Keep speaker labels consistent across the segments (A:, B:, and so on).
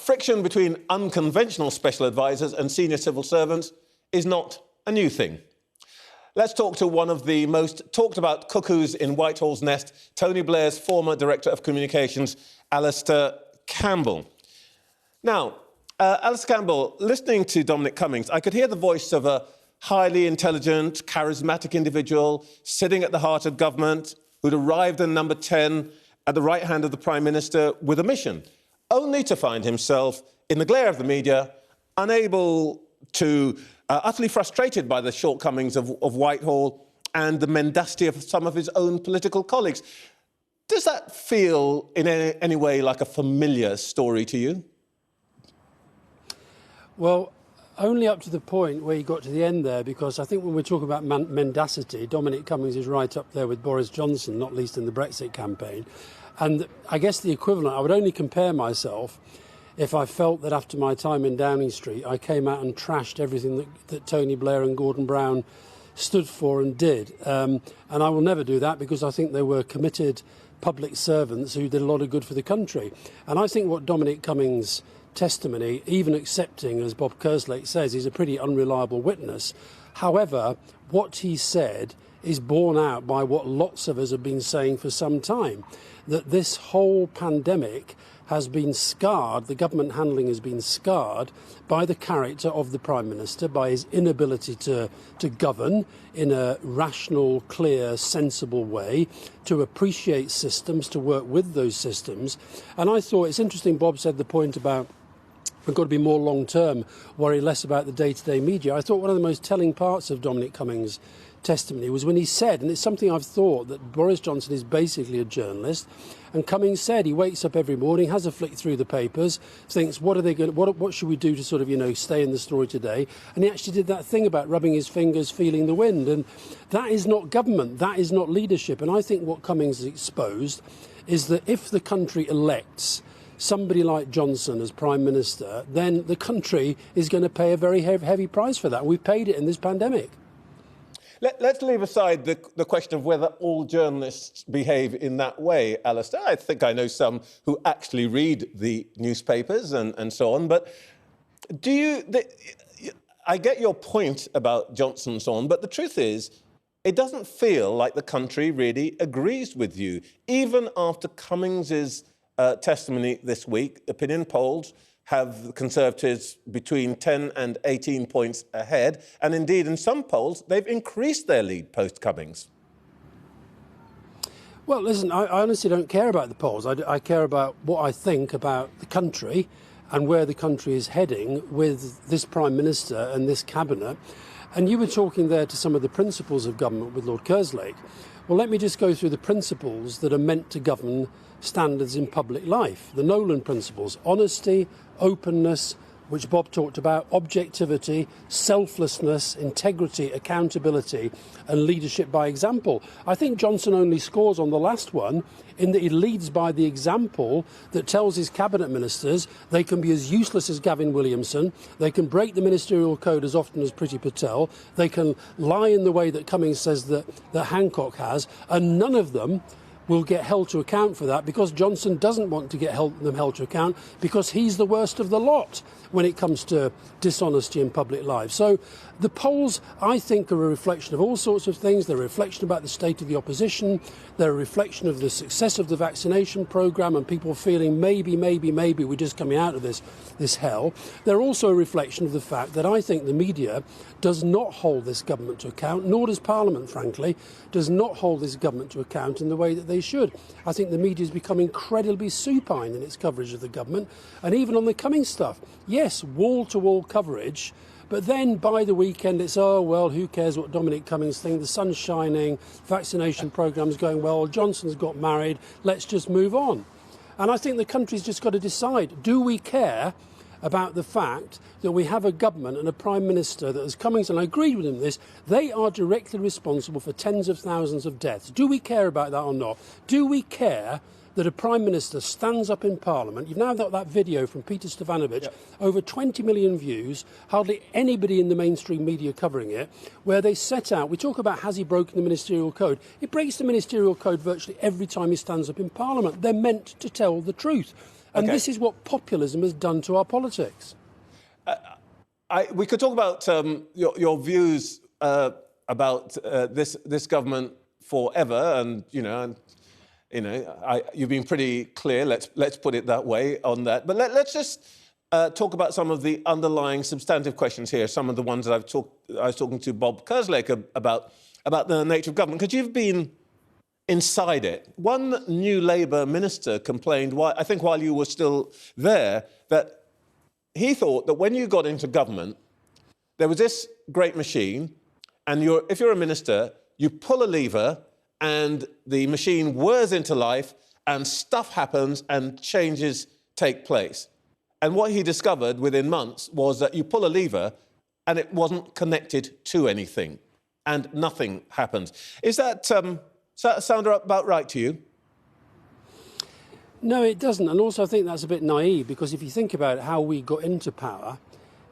A: friction between unconventional special advisers and senior civil servants is not a new thing. Let's talk to one of the most talked-about cuckoos in Whitehall's nest, Tony Blair's former Director of Communications, Alastair Campbell. Now, Alastair Campbell, listening to Dominic Cummings, I could hear the voice of a highly intelligent, charismatic individual sitting at the heart of government who'd arrived in number 10 at the right hand of the Prime Minister with a mission, only to find himself in the glare of the media, unable to, utterly frustrated by the shortcomings of Whitehall and the mendacity of some of his own political colleagues. Does that feel in any way like a familiar story to you?
B: Well, only up to the point where you got to the end there, because I think when we're talking about mendacity, Dominic Cummings is right up there with Boris Johnson, not least in the Brexit campaign. And I guess the equivalent, I would only compare myself if I felt that after my time in Downing Street, I came out and trashed everything that Tony Blair and Gordon Brown stood for and did. And I will never do that, because I think they were committed public servants who did a lot of good for the country. And I think what Dominic Cummings' testimony, even accepting, as Bob Kerslake says, he's a pretty unreliable witness. However, what he said is borne out by what lots of us have been saying for some time, that this whole pandemic has been scarred, the government handling has been scarred by the character of the Prime Minister, by his inability to govern in a rational, clear, sensible way, to appreciate systems, to work with those systems. And I thought it's interesting, Bob said the point about we've got to be more long-term, worry less about the day-to-day media. I thought one of the most telling parts of Dominic Cummings' testimony was when he said, and it's something I've thought, that Boris Johnson is basically a journalist, and Cummings said he wakes up every morning, has a flick through the papers, thinks what should we do to sort of, stay in the story today, and he actually did that thing about rubbing his fingers, feeling the wind, and that is not government, that is not leadership. And I think what Cummings has exposed is that if the country elects somebody like Johnson as Prime Minister, then the country is going to pay a very heavy price for that. We've paid it in this pandemic.
A: Let's leave aside the question of whether all journalists behave in that way, Alastair. I think I know some who actually read the newspapers and so on, but I get your point about Johnson and so on, but the truth is, it doesn't feel like the country really agrees with you. Even after Cummings's testimony this week, opinion polls have Conservatives between 10 and 18 points ahead. And indeed, in some polls, they've increased their lead post-Cummings.
B: Well, listen, I honestly don't care about the polls. I care about what I think about the country and where the country is heading with this Prime Minister and this Cabinet. And you were talking there to some of the principles of government with Lord Kerslake. Well, let me just go through the principles that are meant to govern standards in public life. The Nolan principles: honesty, openness, which Bob talked about, objectivity, selflessness, integrity, accountability, and leadership by example. I think Johnson only scores on the last one in that he leads by the example that tells his cabinet ministers they can be as useless as Gavin Williamson, they can break the ministerial code as often as Priti Patel, they can lie in the way that Cummings says that Hancock has, and none of them will get held to account for that, because Johnson doesn't want to get them held to account, because he's the worst of the lot when it comes to dishonesty in public life. So the polls, I think, are a reflection of all sorts of things. They're a reflection about the state of the opposition. They're a reflection of the success of the vaccination programme and people feeling maybe we're just coming out of this hell. They're also a reflection of the fact that I think the media does not hold this government to account, nor does Parliament, frankly, does not hold this government to account in the way that they should. I think the media has become incredibly supine in its coverage of the government, and even on the Cummings stuff. Yes, wall-to-wall coverage, but then by the weekend it's, oh, well, who cares what Dominic Cummings thinks, the sun's shining, vaccination programme's going well, Johnson's got married, let's just move on. And I think the country's just got to decide, do we care about the fact that we have a government and a Prime Minister that, as Cummings, and I agreed with him on this, they are directly responsible for tens of thousands of deaths. Do we care about that or not? Do we care that a Prime Minister stands up in Parliament? You've now got that video from Peter Stefanovic, over 20 million views, hardly anybody in the mainstream media covering it, where they set out, we talk about has he broken the ministerial code. He breaks the ministerial code virtually every time he stands up in Parliament. They're meant to tell the truth. And
A: Okay.
B: this is what populism has done to our politics.
A: We could talk about your views about this government forever, and you've been pretty clear. Let's put it that way on that. But let's just talk about some of the underlying substantive questions here. Some of the ones that I was talking to Bob Kerslake about the nature of government, because you've been inside it. One new Labour minister complained, I think while you were still there, that he thought that when you got into government, there was this great machine, and if you're a minister, you pull a lever and the machine whirs into life and stuff happens and changes take place. And what he discovered within months was that you pull a lever and it wasn't connected to anything and nothing happens. Does that sound about right to you?
B: No, it doesn't. And also I think that's a bit naive, because if you think about how we got into power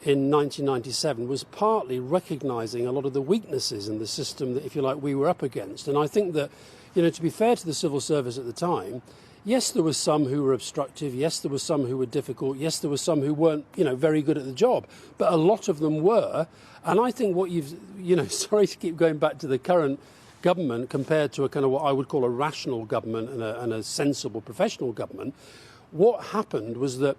B: in 1997 was partly recognising a lot of the weaknesses in the system that, if you like, we were up against. And I think that, to be fair to the civil service at the time, yes, there were some who were obstructive. Yes, there were some who were difficult. Yes, there were some who weren't, very good at the job. But a lot of them were. And I think what sorry to keep going back to the current government compared to a kind of what I would call a rational government and a sensible professional government, what happened was that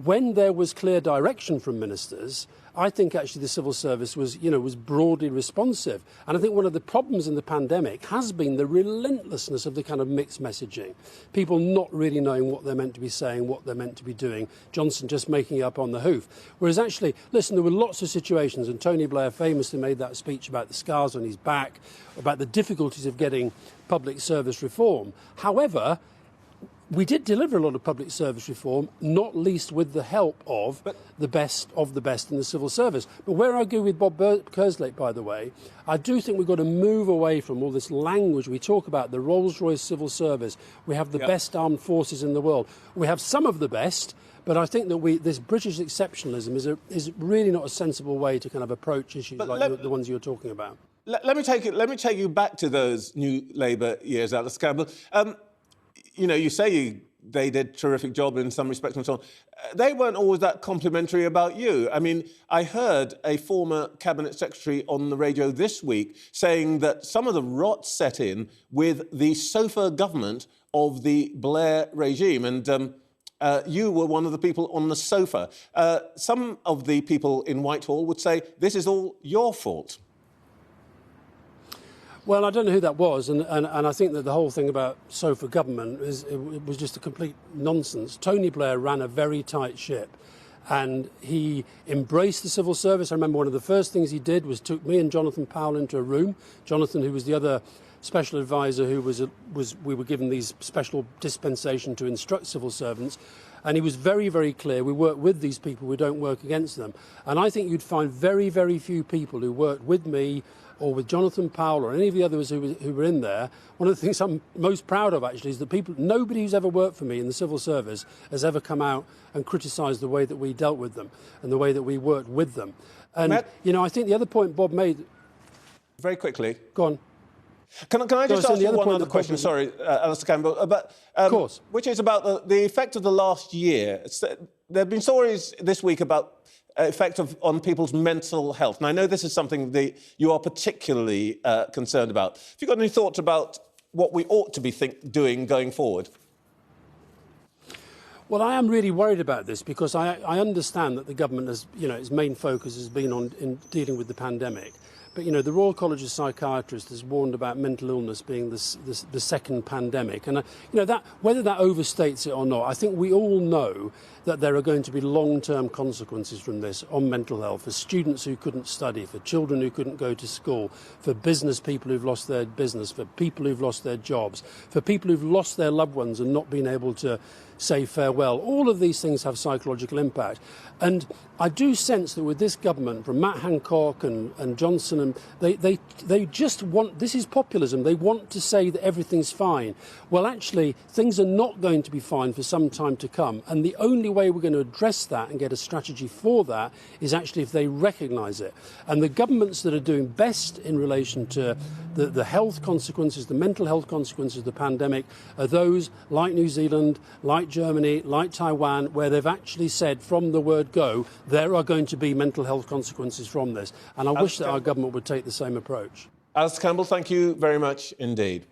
B: when there was clear direction from ministers, I think actually the civil service was broadly responsive. And I think one of the problems in the pandemic has been the relentlessness of the kind of mixed messaging. People not really knowing what they're meant to be saying, what they're meant to be doing. Johnson just making it up on the hoof. Whereas actually, listen, there were lots of situations, and Tony Blair famously made that speech about the scars on his back, about the difficulties of getting public service reform. However, we did deliver a lot of public service reform, not least with the help of the best of the best in the civil service. But where I agree with Bob Kerslake, by the way, I do think we've got to move away from all this language. We talk about the Rolls-Royce civil service. We have the best armed forces in the world. We have some of the best, but I think that this British exceptionalism is really not a sensible way to kind of approach issues like the ones you're talking about.
A: Let me take you back to those new Labour years, Alastair Campbell. You say they did a terrific job in some respects and so on. They weren't always that complimentary about you. I mean, I heard a former Cabinet Secretary on the radio this week saying that some of the rot set in with the sofa government of the Blair regime, and you were one of the people on the sofa. Some of the people in Whitehall would say this is all your fault.
B: Well, I don't know who that was, and I think that the whole thing about sofa government it was just a complete nonsense. Tony Blair ran a very tight ship, and he embraced the civil service. I remember one of the first things he did was took me and Jonathan Powell into a room. Jonathan, who was the other special advisor, we were given these special dispensation to instruct civil servants. And he was very, very clear. We work with these people, we don't work against them. And I think you'd find very, very few people who worked with me or with Jonathan Powell or any of the others who were in there. One of the things I'm most proud of, actually, is that nobody who's ever worked for me in the civil service has ever come out and criticised the way that we dealt with them and the way that we worked with them. And, I think the other point Bob made...
A: Very quickly.
B: Go on.
A: Can I just ask you one other question? Sorry, Alastair Campbell.
B: Of course.
A: Which is about the effect of the last year. There have been stories this week about effect on people's mental health. And I know this is something that you are particularly concerned about. Have you got any thoughts about what we ought to be doing going forward?
B: Well, I am really worried about this because I understand that the government has, its main focus has been in dealing with the pandemic. But, the Royal College of Psychiatrists has warned about mental illness being the second pandemic. And, that whether that overstates it or not, I think we all know that there are going to be long-term consequences from this on mental health for students who couldn't study, for children who couldn't go to school, for business people who've lost their business, for people who've lost their jobs, for people who've lost their loved ones and not been able to say farewell. All of these things have psychological impact. And I do sense that with this government, from Matt Hancock and Johnson, and they just want, this is populism, they want to say that everything's fine. Well, actually, things are not going to be fine for some time to come. And the only way we're going to address that and get a strategy for that is actually if they recognise it. And the governments that are doing best in relation to the health consequences, the mental health consequences of the pandemic, are those like New Zealand, like Germany, like Taiwan, where they've actually said from the word go, there are going to be mental health consequences from this. And I wish that our government would take the same approach.
A: Alastair Campbell, thank you very much indeed.